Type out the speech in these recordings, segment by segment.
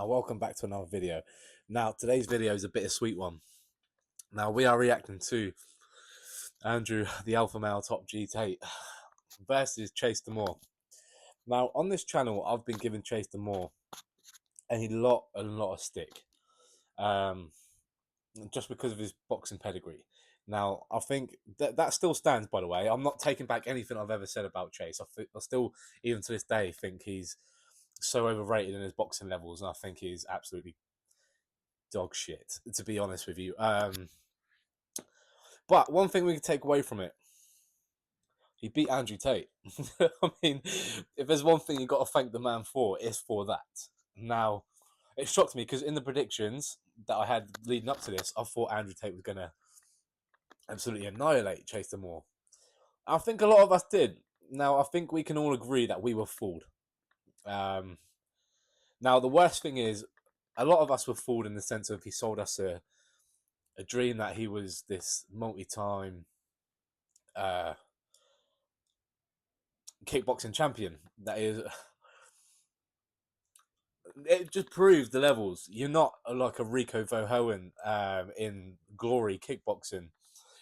welcome back to another video. Now, today's video is a bittersweet one. Now, we are reacting to Andrew, the alpha male top G Tate, versus Tate Vs Demoor. Now, on this channel, I've been giving Tate Vs Demoor a lot of stick, just because of his boxing pedigree. Now, I think that still stands, by the way. I'm not taking back anything I've ever said about Chase. I still, even to this day, think he's so overrated in his boxing levels, and I think he's absolutely dog shit, to be honest with you. But one thing we can take away from it, he beat Andrew Tate. I mean, if there's one thing you got to thank the man for, it's for that. Now, it shocked me because in the predictions that I had leading up to this, I thought Andrew Tate was going to absolutely annihilate Tate Vs Demoor. I think a lot of us did. Now, I think we can all agree that we were fooled. Now, the worst thing is, a lot of us were fooled in the sense of he sold us a dream that he was this multi-time kickboxing champion. That is, it just proves the levels. You're not like a Rico Verhoeven in glory kickboxing.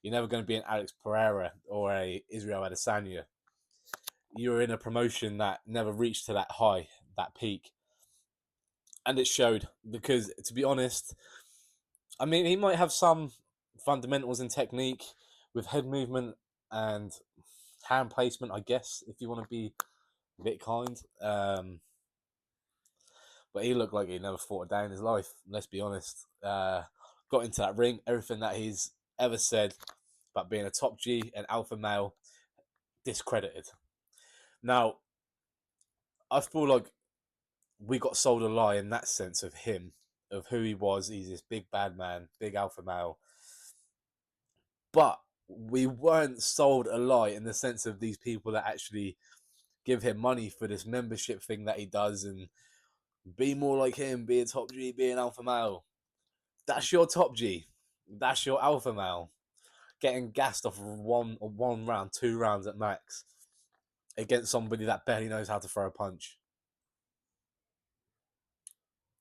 You're never going to be an Alex Pereira or a Israel Adesanya. You're in a promotion that never reached to that high, that peak. And it showed, because to be honest, I mean, he might have some fundamentals in technique with head movement and hand placement, I guess, if you want to be a bit kind. But he looked like he never fought a day in his life, let's be honest. Got into that ring, everything that he's ever said about being a top G and alpha male, discredited. Now, I feel like we got sold a lie in that sense of him, of who he was. He's this big bad man, big alpha male. But we weren't sold a lie in the sense of these people that actually give him money for this membership thing that he does and be more like him, be a top G, be an alpha male. That's your top G. That's your alpha male. Getting gassed off one round, 2 rounds at max against somebody that barely knows how to throw a punch.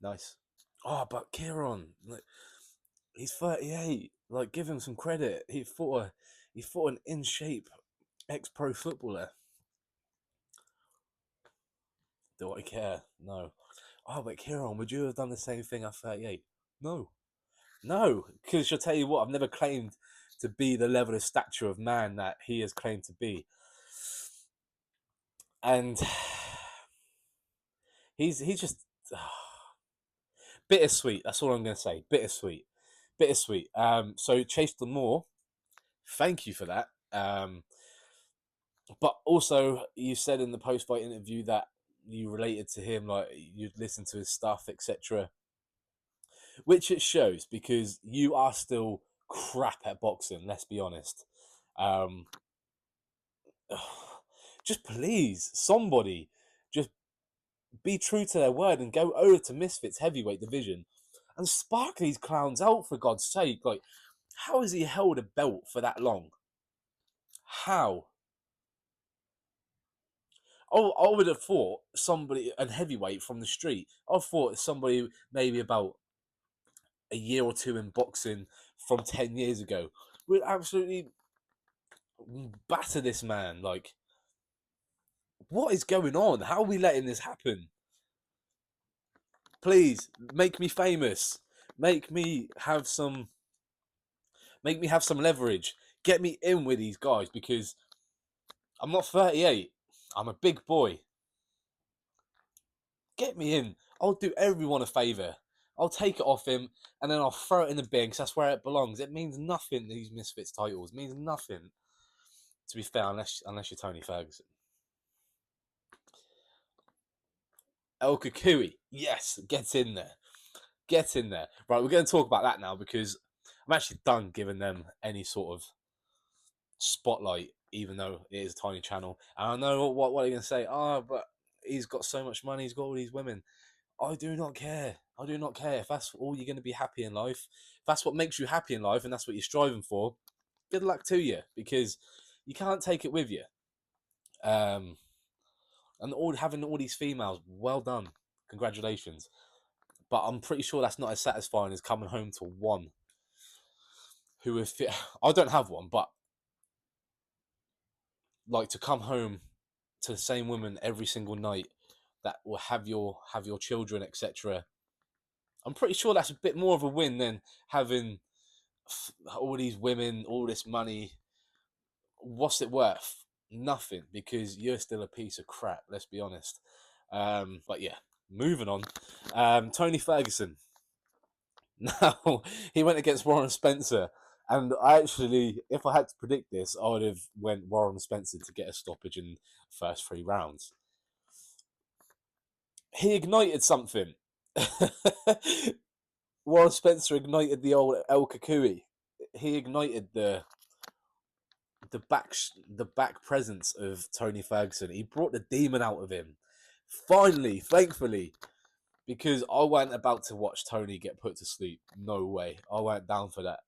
Nice. Oh, but Kieran, like, he's 38. Like, give him some credit. He fought an in shape ex-pro footballer. Do I care? No. Oh, but Kieran, would you have done the same thing at 38? No. No, because I'll tell you what, I've never claimed to be the level of stature of man that he has claimed to be. And he's just bittersweet. That's all I'm going to say. Bittersweet. So Tate Vs Demoor, thank you for that. But also, you said in the post-fight interview that you related to him, like you'd listen to his stuff, etc. Which it shows, because you are still crap at boxing, let's be honest. Just please, somebody, just be true to their word and go over to Misfits heavyweight division and spark these clowns out, for God's sake. Like, how has he held a belt for that long? How? Oh, I would have thought somebody, a heavyweight from the street, I thought somebody maybe about a year or two in boxing from 10 years ago would absolutely batter this man. Like, what is going on? How are we letting this happen? Please, make me famous. Make me have some leverage. Get me in with these guys, because I'm not 38. I'm a big boy. Get me in. I'll do everyone a favour. I'll take it off him and then I'll throw it in the bin, because that's where it belongs. It means nothing, these Misfits titles. It means nothing, to be fair, unless you're Tony Ferguson. El Kukui, yes, get in there. Get in there. Right, we're going to talk about that now, because I'm actually done giving them any sort of spotlight, even though it is a tiny channel. And I know what are you going to say? Oh, but he's got so much money, he's got all these women. I do not care. I do not care. If that's all you're going to be happy in life, if that's what makes you happy in life and that's what you're striving for, good luck to you, because you can't take it with you. And having all these females, well done. Congratulations. but I'm pretty sure that's not as satisfying as coming home to one who, if it, I don't have one, but like to come home to the same woman every single night that will have your children, etc. I'm pretty sure that's a bit more of a win than having all these women, all this money. What's it worth? Nothing, because you're still a piece of crap. Let's be honest. But yeah, moving on. Tony Ferguson. Now he went against Warren Spencer, and I actually, if I had to predict this, I would have went Warren Spencer to get a stoppage in the first 3 rounds. He ignited something. Warren Spencer ignited the old El Kukui. He ignited the back presence of Tony Ferguson. He brought the demon out of him. Finally, thankfully, because I weren't about to watch Tony get put to sleep. No way. I weren't down for that.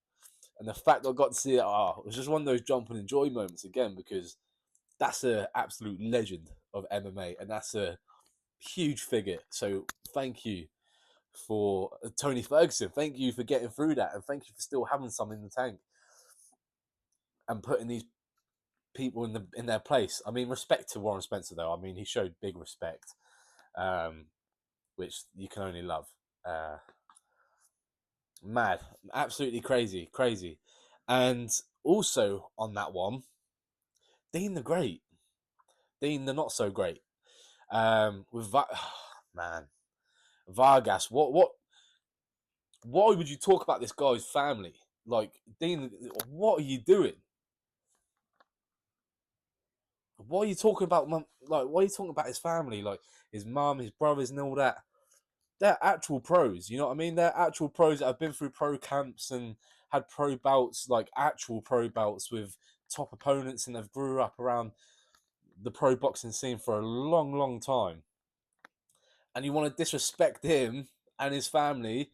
And the fact I got to see it, it was just one of those jump and enjoy moments again, because that's an absolute legend of MMA, and that's a huge figure. So thank you for Tony Ferguson. Thank you for getting through that, and thank you for still having some in the tank and putting these people in their place. I mean, respect to Warren Spencer though. I mean, he showed big respect, which you can only love. Mad, absolutely crazy. And also on that one, Dean the Great, Dean the Not So Great, with man, Vargas. Why would you talk about this guy's family? Like, Dean, what are you doing? Why are you talking about why are you talking about his family, like his mum, his brothers, and all that? They're actual pros, you know what I mean? They're actual pros that have been through pro camps and had pro bouts, like actual pro bouts with top opponents, and they've grew up around the pro boxing scene for a long time. And you want to disrespect him and his family,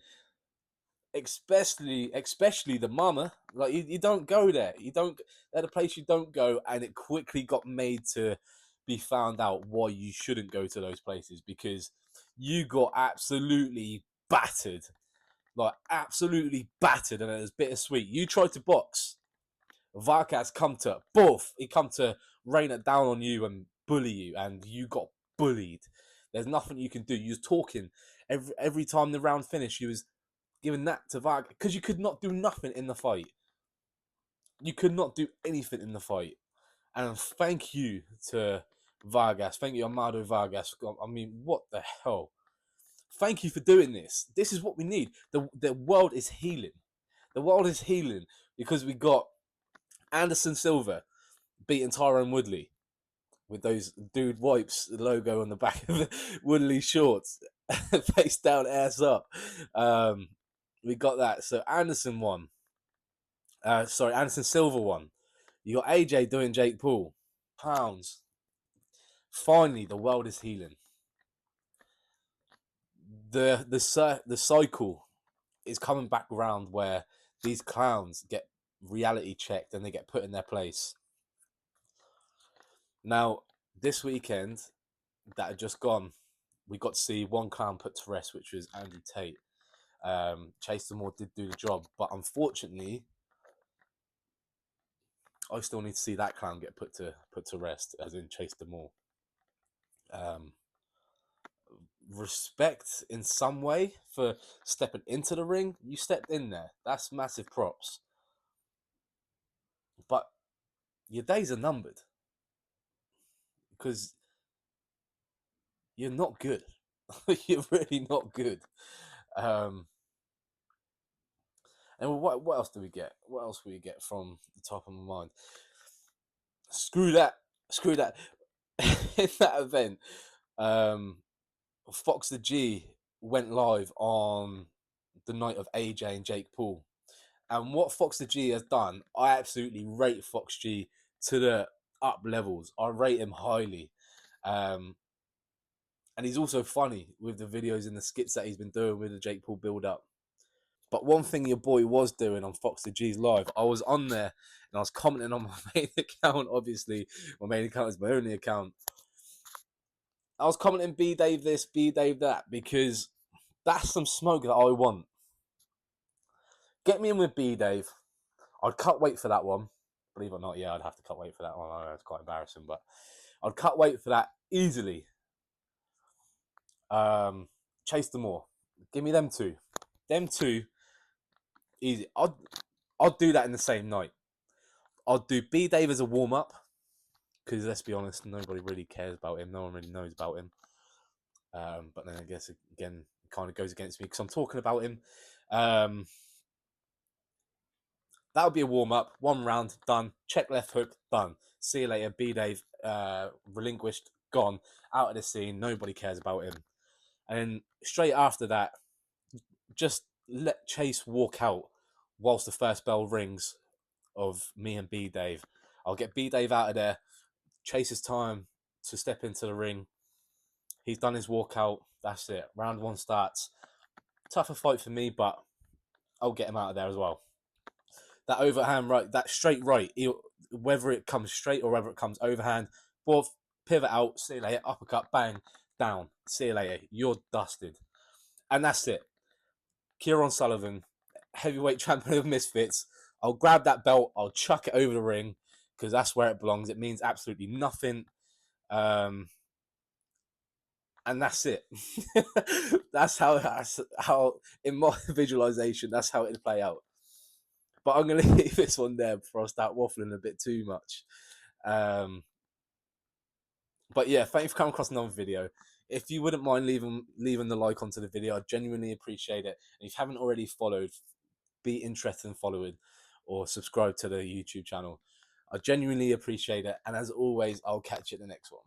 especially the mama. Like, you don't go there. You don't. They're the place you don't go, and it quickly got made to be found out why you shouldn't go to those places, because you got absolutely battered, like absolutely battered, and it was bittersweet. You tried to box, Vargas come to both. He come to rain it down on you and bully you, and you got bullied. There's nothing you can do. You was talking every time the round finished. You was giving that to Vargas because you could not do nothing in the fight. You could not do anything in the fight. And thank you to Vargas. Thank you, Amado Vargas. I mean, what the hell? Thank you for doing this. This is what we need. The world is healing. The world is healing because we got Anderson Silva beating Tyrone Woodley with those dude wipes logo on the back of the Woodley shorts, face down, ass up. We got that. So Anderson won. Anderson Silva won. You got AJ doing Jake Paul. Pounds. Finally, the world is healing. The cycle is coming back around where these clowns get reality checked and they get put in their place. Now, this weekend that had just gone, we got to see one clown put to rest, which was Andrew Tate. Chase Demoor did do the job, but unfortunately, I still need to see that clown get put to rest, as in Chase Demoor. Respect in some way for stepping into the ring. You stepped in there. That's massive props. But your days are numbered because you're not good. You're really not good. And what else do we get? What else do we get from the top of my mind? Screw that. In that event, Fox the G went live on the night of AJ and Jake Paul. And what Fox the G has done, I absolutely rate Fox G to the up levels. I rate him highly. And he's also funny with the videos and the skits that he's been doing with the Jake Paul build up. But one thing your boy was doing on Fox the G's live, I was on there and I was commenting on my main account. Obviously, my main account is my only account. I was commenting B Dave this, B Dave that, because That's some smoke that I want. Get me in with B Dave. I'd cut weight for that one. Believe it or not, yeah, I'd have to cut weight for that one. I know it's quite embarrassing, but I'd cut weight for that easily. Chase Demoor. Give me them two. Them two, easy. I'd do that in the same night. I'd do B Dave as a warm up because let's be honest, nobody really cares about him. No one really knows about him. But then I guess again, it kind of goes against me because I'm talking about him. That would be a warm up. 1 round, done. Check left hook, done. See you later. B Dave, relinquished, gone, out of the scene. Nobody cares about him. And straight after that, just let Chase walk out whilst the first bell rings of me and B Dave. I'll get B Dave out of there. Chase's time to step into the ring. He's done his walkout. That's it. Round 1 starts. Tougher fight for me, but I'll get him out of there as well. That overhand right, that straight right, whether it comes straight or whether it comes overhand, both pivot out, see you later, uppercut, bang, down, see you later, you're dusted. And that's it. Kieran Sullivan, heavyweight champion of Misfits. I'll grab that belt, I'll chuck it over the ring because that's where it belongs. It means absolutely nothing. And that's it. that's how in my visualization, that's how it'd play out. But I'm going to leave this one there before I start waffling a bit too much. But yeah, thank you for coming across another video. If you wouldn't mind leaving the like onto the video, I genuinely appreciate it. And if you haven't already followed, be interested in following or subscribe to the YouTube channel. I genuinely appreciate it. And as always, I'll catch you at the next one.